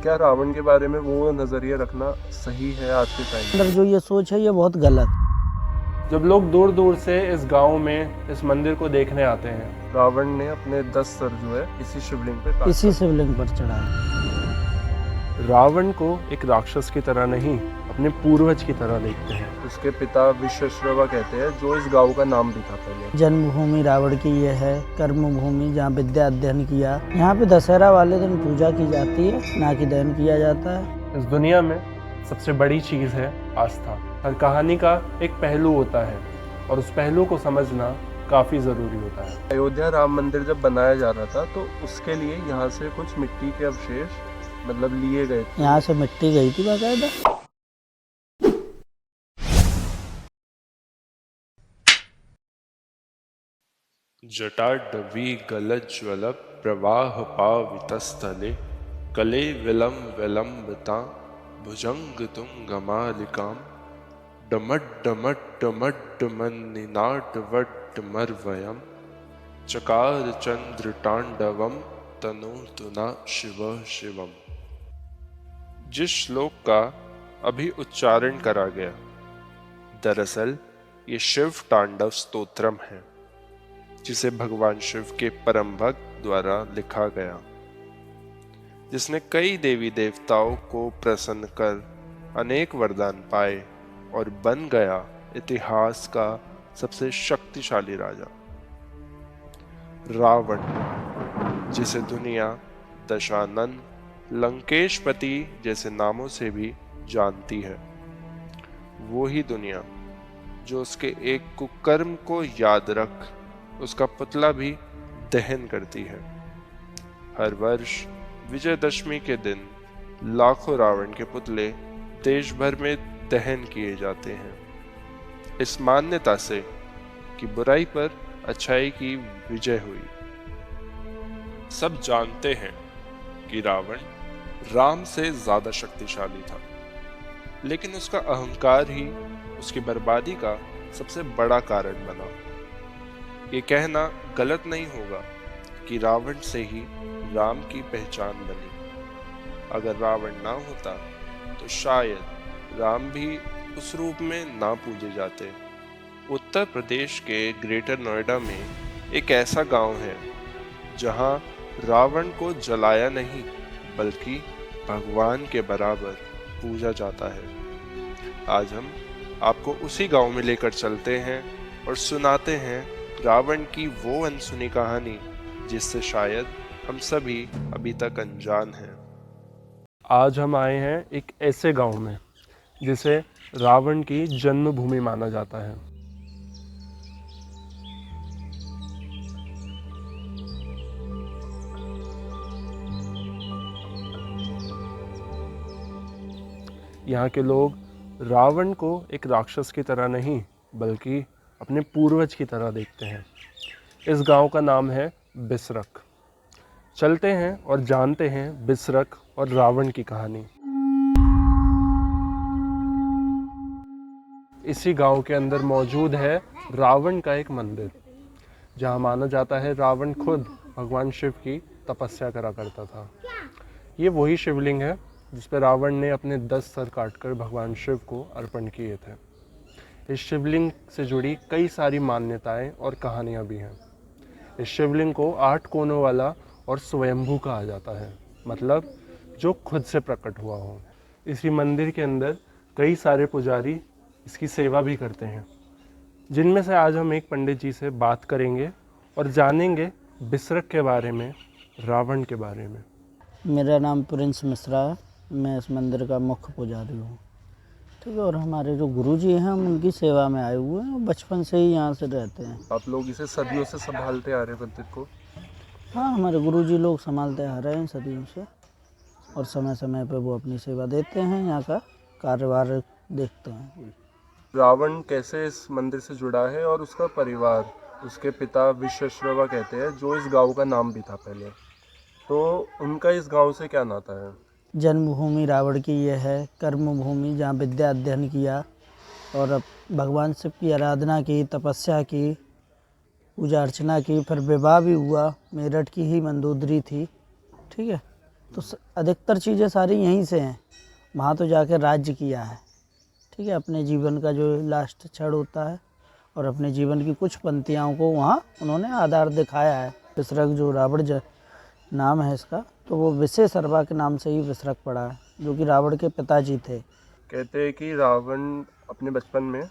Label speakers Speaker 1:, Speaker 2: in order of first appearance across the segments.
Speaker 1: क्या रावण के बारे में वो नजरिया रखना सही है आज के टाइम
Speaker 2: अंदर जो ये सोच है ये बहुत गलत।
Speaker 3: जब लोग दूर दूर से इस गांव में इस मंदिर को देखने आते हैं,
Speaker 1: रावण ने अपने 10 सर जो है इसी शिवलिंग पे काटा।
Speaker 2: इसी शिवलिंग पर चढ़ाया।
Speaker 3: रावण को एक राक्षस की तरह नहीं, अपने पूर्वज की तरह देखते हैं।
Speaker 1: उसके पिता विश्वश्रवा कहते हैं, जो इस गांव का नाम भी था पहले।
Speaker 2: जन्मभूमि रावण की ये है, कर्म भूमि जहाँ विद्या अध्ययन किया। यहाँ पे दशहरा वाले दिन पूजा की जाती है, ना कि दहन किया जाता है।
Speaker 3: इस दुनिया में सबसे बड़ी चीज है आस्था। हर कहानी का एक पहलू होता है और उस पहलू को समझना काफी जरूरी होता है।
Speaker 1: अयोध्या राम मंदिर जब बनाया जा रहा था तो उसके लिए यहाँ से कुछ मिट्टी के अवशेष लिए गए थे।
Speaker 2: यहाँ से मिट्टी गई थी बाकायदा।
Speaker 4: जटाड्डवी गलज्ज्वल प्रवाह पावितस्थले कले विलम विलंबता भुजंग तुंगमालिकां डमड्डमड्डमड्डमन्निनाटवड्डमर्वयं चकार चंद्र तांडवम तनोतुना शिव शिवम। जिस श्लोक का अभी उच्चारण करा गया, दरअसल ये शिव तांडव स्तोत्रम है, जिसे भगवान शिव के परम भक्त द्वारा लिखा गया, जिसने कई देवी देवताओं को प्रसन्न कर अनेक वरदान पाए और बन गया इतिहास का सबसे शक्तिशाली राजा। रावण, जिसे दुनिया दशानन, लंकेशपति जैसे नामों से भी जानती है, वो ही दुनिया जो उसके एक कुकर्म को याद रख उसका पुतला भी दहन करती है। हर वर्ष विजयदशमी के दिन लाखों रावण के पुतले देश भर में दहन किए जाते हैं, इस मान्यता से कि बुराई पर अच्छाई की विजय हुई। सब जानते हैं कि रावण राम से ज्यादा शक्तिशाली था, लेकिन उसका अहंकार ही उसकी बर्बादी का सबसे बड़ा कारण बना। ये कहना गलत नहीं होगा कि रावण से ही राम की पहचान बनी। अगर रावण ना होता तो शायद राम भी उस रूप में ना पूजे जाते। उत्तर प्रदेश के ग्रेटर नोएडा में एक ऐसा गांव है जहां रावण को जलाया नहीं बल्कि भगवान के बराबर पूजा जाता है। आज हम आपको उसी गांव में लेकर चलते हैं और सुनाते हैं रावण की वो अनसुनी कहानी जिससे शायद हम सभी अभी तक अनजान हैं।
Speaker 3: आज हम आए हैं एक ऐसे गांव में जिसे रावण की जन्मभूमि माना जाता है। यहाँ के लोग रावण को एक राक्षस की तरह नहीं बल्कि अपने पूर्वज की तरह देखते हैं। इस गांव का नाम है बिसरख। चलते हैं और जानते हैं बिसरख और रावण की कहानी। इसी गांव के अंदर मौजूद है रावण का एक मंदिर, जहां माना जाता है रावण खुद भगवान शिव की तपस्या करा करता था। ये वही शिवलिंग है जिस पर रावण ने अपने 10 सर काटकर भगवान शिव को अर्पण किए थे। इस शिवलिंग से जुड़ी कई सारी मान्यताएं और कहानियां भी हैं। इस शिवलिंग को 8 कोनों वाला और स्वयंभू कहा जाता है, मतलब जो खुद से प्रकट हुआ हो। इसी मंदिर के अंदर कई सारे पुजारी इसकी सेवा भी करते हैं, जिनमें से आज हम एक पंडित जी से बात करेंगे और जानेंगे बिसरख के बारे में, रावण के बारे में।
Speaker 2: मेरा नाम प्रिंस मिश्रा है, मैं इस मंदिर का मुख्य पुजारी हूँ। ठीक है, और हमारे जो गुरुजी हैं हम उनकी सेवा में आए हुए हैं, बचपन से ही यहाँ से रहते हैं।
Speaker 1: आप लोग इसे सदियों से संभालते आ रहे हैं मंदिर को?
Speaker 2: हाँ, हमारे गुरुजी लोग संभालते आ रहे हैं सदियों से, और समय समय पर वो अपनी सेवा देते हैं, यहाँ का कार्यभार देखते हैं।
Speaker 1: रावण कैसे इस मंदिर से जुड़ा है और उसका परिवार, उसके पिता विश्वश्रवा कहते हैं, जो इस गांव का नाम भी था पहले, तो उनका इस गांव से क्या नाता है?
Speaker 2: जन्मभूमि रावण की ये है, कर्म भूमि जहाँ विद्या अध्ययन किया और अब भगवान शिव की आराधना की, तपस्या की, पूजा अर्चना की, फिर विवाह भी हुआ। मेरठ की ही मंदोदरी थी। ठीक है, तो अधिकतर चीज़ें सारी यहीं से हैं। वहाँ तो जाके राज्य किया है, ठीक है, अपने जीवन का जो लास्ट क्षण होता है और अपने जीवन की कुछ पंक्तियों को वहाँ उन्होंने आधार दिखाया है। विसर्ग जो रावण नाम है इसका, तो वो विशेषरवा के नाम से ही विसर्ग पड़ा है, जो कि रावण के पिताजी थे।
Speaker 1: कहते हैं कि रावण अपने बचपन में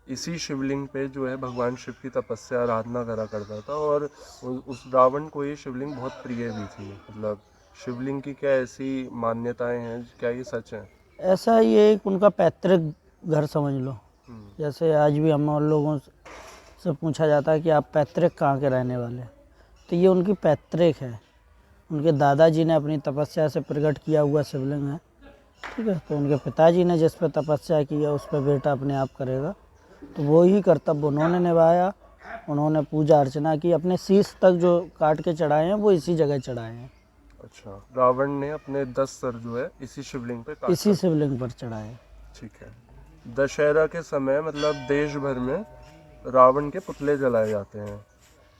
Speaker 1: इसी शिवलिंग पे जो है भगवान शिव की तपस्या आराधना करा करता था, और उस रावण को ये शिवलिंग बहुत प्रिय भी थी। मतलब शिवलिंग की क्या ऐसी मान्यताएं हैं, क्या ये सच है?
Speaker 2: ऐसा ये एक उनका पैतृक घर समझ लो। जैसे आज भी हम लोगों से पूछा जाता है कि आप पैतृक कहाँ के रहने वाले, तो ये उनकी पैतृक है। उनके दादाजी ने अपनी तपस्या से प्रकट किया हुआ शिवलिंग है, ठीक है। तो उनके पिताजी ने जिस पर तपस्या की है उस पर बेटा अपने आप करेगा, तो वो ही कर्तव्य उन्होंने निभाया। उन्होंने पूजा अर्चना की, अपने शीश तक जो काट के चढ़ाए हैं वो इसी जगह चढ़ाए हैं।
Speaker 1: अच्छा, रावण ने अपने 10 सर जो है इसी शिवलिंग पे काट
Speaker 2: इसी शिवलिंग पर चढ़ाए हैं।
Speaker 1: ठीक है। दशहरा के समय मतलब देश भर में रावण के पुतले जलाए जाते हैं,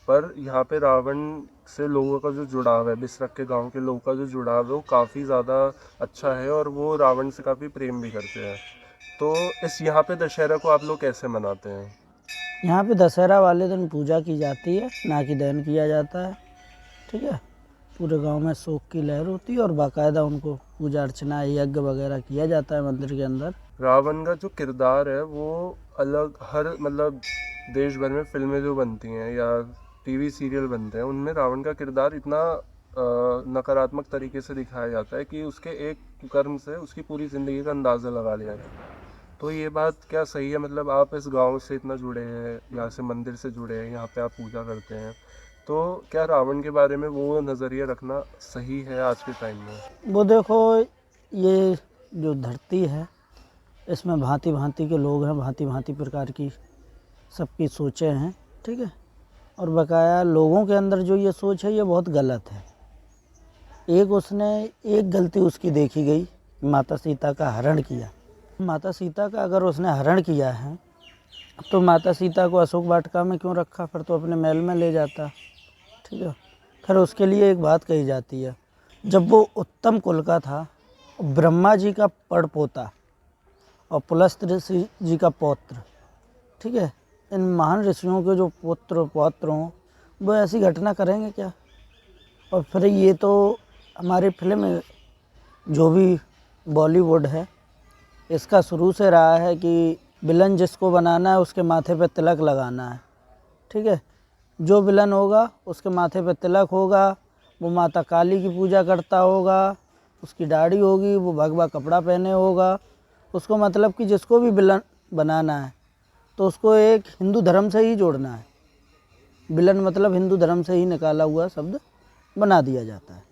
Speaker 1: पर यहाँ पे रावण से लोगों का जो जुड़ाव है, बिसरख के गांव के लोगों का जो जुड़ाव है वो काफ़ी ज़्यादा अच्छा है, और वो रावण से काफ़ी प्रेम भी करते हैं। तो इस यहाँ पे दशहरा को आप लोग कैसे मनाते हैं?
Speaker 2: यहाँ पे दशहरा वाले दिन पूजा की जाती है, नाकी दहन किया जाता है, ठीक है। पूरे गांव में शोक की लहर होती है और बाकायदा उनको पूजा अर्चना यज्ञ वगैरह किया जाता है मंदिर के अंदर।
Speaker 1: रावण का जो किरदार है वो अलग, हर मतलब देश भर में फिल्में जो बनती हैं या टीवी सीरियल बनते हैं उनमें रावण का किरदार इतना नकारात्मक तरीके से दिखाया जाता है कि उसके एक कर्म से उसकी पूरी ज़िंदगी का अंदाज़ा लगा लिया जाता है। तो ये बात क्या सही है? मतलब आप इस गांव से इतना जुड़े हैं, यहाँ से मंदिर से जुड़े हैं, यहाँ पे आप पूजा करते हैं, तो क्या रावण के बारे में वो नज़रिया रखना सही है आज के टाइम में?
Speaker 2: वो देखो, ये जो धरती है इसमें भांति भांति के लोग हैं, भांति भांति प्रकार की सबकी सोचें हैं, ठीक है। और बकाया लोगों के अंदर जो ये सोच है ये बहुत गलत है। एक गलती उसकी देखी गई, माता सीता का हरण किया। माता सीता का अगर उसने हरण किया है तो माता सीता को अशोक वाटिका में क्यों रखा? फिर तो अपने महल में ले जाता, ठीक है। फिर उसके लिए एक बात कही जाती है, जब वो उत्तम कुल का था, ब्रह्मा जी का पड़पोता और पुलस्त्य ऋषि जी का पौत्र, ठीक है, इन महान ऋषियों के जो पुत्र पौत्र हों वो ऐसी घटना करेंगे क्या? और फिर ये तो हमारी फिल्म जो भी बॉलीवुड है इसका शुरू से रहा है कि विलन जिसको बनाना है उसके माथे पे तिलक लगाना है, ठीक है। जो विलन होगा उसके माथे पे तिलक होगा, वो माता काली की पूजा करता होगा, उसकी दाढ़ी होगी, वो भगवा कपड़ा पहने होगा। उसको मतलब कि जिसको भी विलन बनाना है तो उसको एक हिंदू धर्म से ही जोड़ना है। विलन मतलब हिंदू धर्म से ही निकाला हुआ शब्द बना दिया जाता है,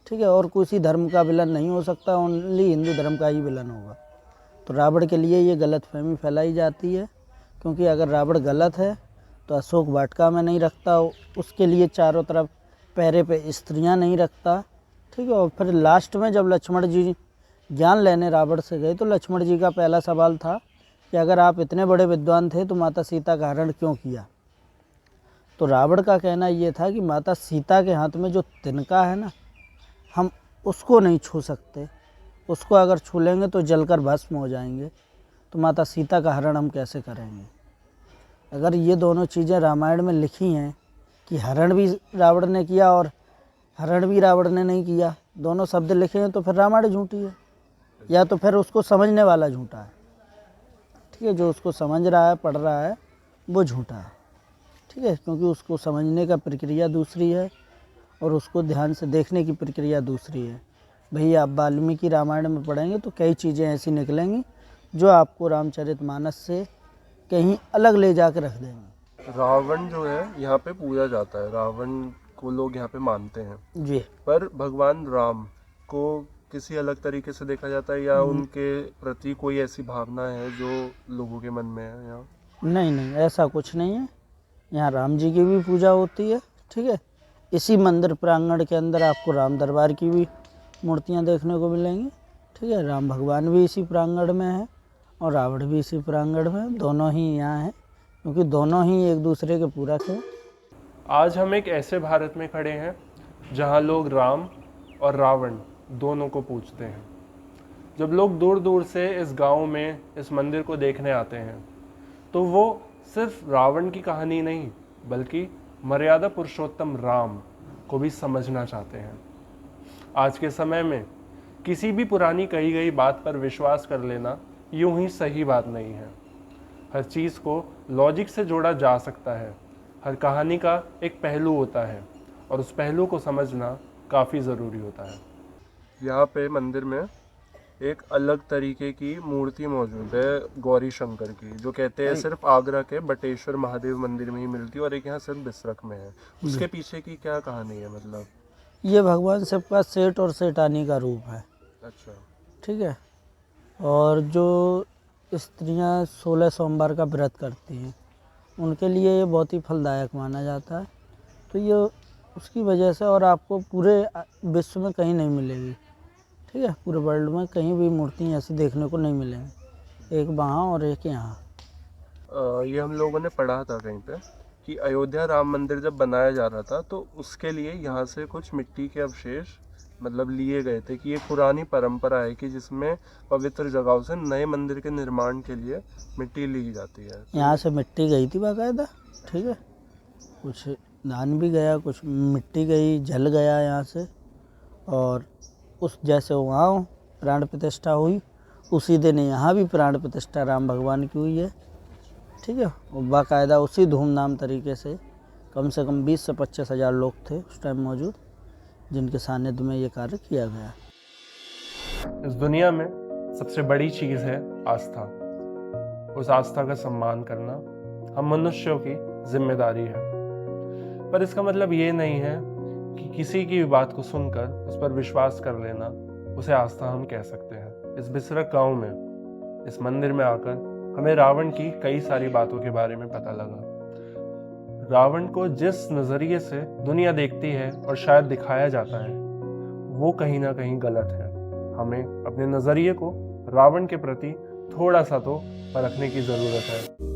Speaker 2: ठीक है। और किसी धर्म का विलन नहीं हो सकता, ओनली हिंदू धर्म का ही विलन होगा। तो रावण के लिए ये गलतफहमी फैलाई जाती है, क्योंकि अगर रावण गलत है तो अशोक वाटिका में नहीं रखता, उसके लिए चारों तरफ पैरे पे स्त्रियां नहीं रखता, ठीक है। और फिर लास्ट में जब लक्ष्मण जी ज्ञान लेने रावण से गए तो लक्ष्मण जी का पहला सवाल था कि अगर आप इतने बड़े विद्वान थे तो माता सीता का हरण क्यों किया? तो रावण का कहना ये था कि माता सीता के हाथ में जो तिनका है ना, हम उसको नहीं छू सकते, उसको अगर छू लेंगे तो जलकर भस्म हो जाएंगे, तो माता सीता का हरण हम कैसे करेंगे? अगर ये दोनों चीज़ें रामायण में लिखी हैं कि हरण भी रावण ने किया और हरण भी रावण ने नहीं किया, दोनों शब्द लिखे हैं, तो फिर रामायण झूठी है, या तो फिर उसको समझने वाला झूठा है, ठीक है। जो उसको समझ रहा है, पढ़ रहा है, वो झूठा है, ठीक है, क्योंकि उसको समझने का प्रक्रिया दूसरी है और उसको ध्यान से देखने की प्रक्रिया दूसरी है। भैया आप वाल्मीकि रामायण में पढ़ेंगे तो कई चीज़ें ऐसी निकलेंगी जो आपको रामचरितमानस से कहीं अलग ले जा कर रख देंगे।
Speaker 1: रावण जो है यहाँ पे पूजा जाता है, रावण को लोग यहाँ पे मानते हैं
Speaker 2: जी।
Speaker 1: पर भगवान राम को किसी अलग तरीके से देखा जाता है, या उनके प्रति कोई ऐसी भावना है जो लोगों के मन में है यहाँ?
Speaker 2: नहीं, ऐसा कुछ नहीं है। यहाँ राम जी की भी पूजा होती है, ठीक है। इसी मंदिर प्रांगण के अंदर आपको राम दरबार की भी मूर्तियाँ देखने को मिलेंगी, ठीक है। राम भगवान भी इसी प्रांगण में है और रावण भी इसी प्रांगण में, दोनों ही यहाँ हैं, क्योंकि दोनों ही एक दूसरे के पूरक हैं।
Speaker 3: आज हम एक ऐसे भारत में खड़े हैं जहाँ लोग राम और रावण दोनों को पूजते हैं। जब लोग दूर दूर से इस गांव में इस मंदिर को देखने आते हैं तो वो सिर्फ रावण की कहानी नहीं बल्कि मर्यादा पुरुषोत्तम राम को भी समझना चाहते हैं। आज के समय में किसी भी पुरानी कही गई बात पर विश्वास कर लेना यूं ही सही बात नहीं है। हर चीज़ को लॉजिक से जोड़ा जा सकता है। हर कहानी का एक पहलू होता है और उस पहलू को समझना काफ़ी ज़रूरी होता है।
Speaker 1: यहाँ पे मंदिर में एक अलग तरीके की मूर्ति मौजूद है गौरी शंकर की, जो कहते हैं सिर्फ आगरा के बटेश्वर महादेव मंदिर में ही मिलती है और एक यहाँ सिर्फ बिसरख में है। उसके पीछे की क्या कहानी है? मतलब
Speaker 2: ये भगवान शिव का सेठ और सेठानी का रूप है।
Speaker 1: अच्छा,
Speaker 2: ठीक है। और जो स्त्रियां 16 सोमवार का व्रत करती हैं उनके लिए ये बहुत ही फलदायक माना जाता है। तो ये उसकी वजह से, और आपको पूरे विश्व में कहीं नहीं मिलेगी। ठीक है, पूरे वर्ल्ड में कहीं भी मूर्ति ऐसी देखने को नहीं मिलेंगी, एक वहाँ और एक यहाँ।
Speaker 1: ये हम लोगों ने पढ़ा था कहीं पे कि अयोध्या राम मंदिर जब बनाया जा रहा था तो उसके लिए यहाँ से कुछ मिट्टी के अवशेष मतलब लिए गए थे कि ये पुरानी परंपरा है कि जिसमें पवित्र जगहों से नए मंदिर के निर्माण के लिए मिट्टी ली जाती है।
Speaker 2: यहाँ से मिट्टी गई थी बाकायदा। ठीक है, कुछ धान भी गया, कुछ मिट्टी गई, जल गया यहाँ से। और उस जैसे वहाँ प्राण प्रतिष्ठा हुई उसी दिन यहाँ भी प्राण प्रतिष्ठा राम भगवान की हुई है। ठीक है, और बाकायदा उसी धूमधाम तरीके से कम 20 से 25 हज़ार लोग थे उस टाइम मौजूद, जिनके सानिध्य में ये कार्य किया गया।
Speaker 3: इस दुनिया में सबसे बड़ी चीज़ है आस्था। उस आस्था का सम्मान करना हम मनुष्यों की जिम्मेदारी है। पर इसका मतलब ये नहीं है कि किसी की भी बात को सुनकर उस पर विश्वास कर लेना उसे आस्था हम कह सकते हैं। इस बिसरख गांव में इस मंदिर में आकर हमें रावण की कई सारी बातों के बारे में पता लगा। रावण को जिस नज़रिए से दुनिया देखती है और शायद दिखाया जाता है वो कहीं ना कहीं गलत है। हमें अपने नज़रिए को रावण के प्रति थोड़ा सा तो परखने की ज़रूरत है।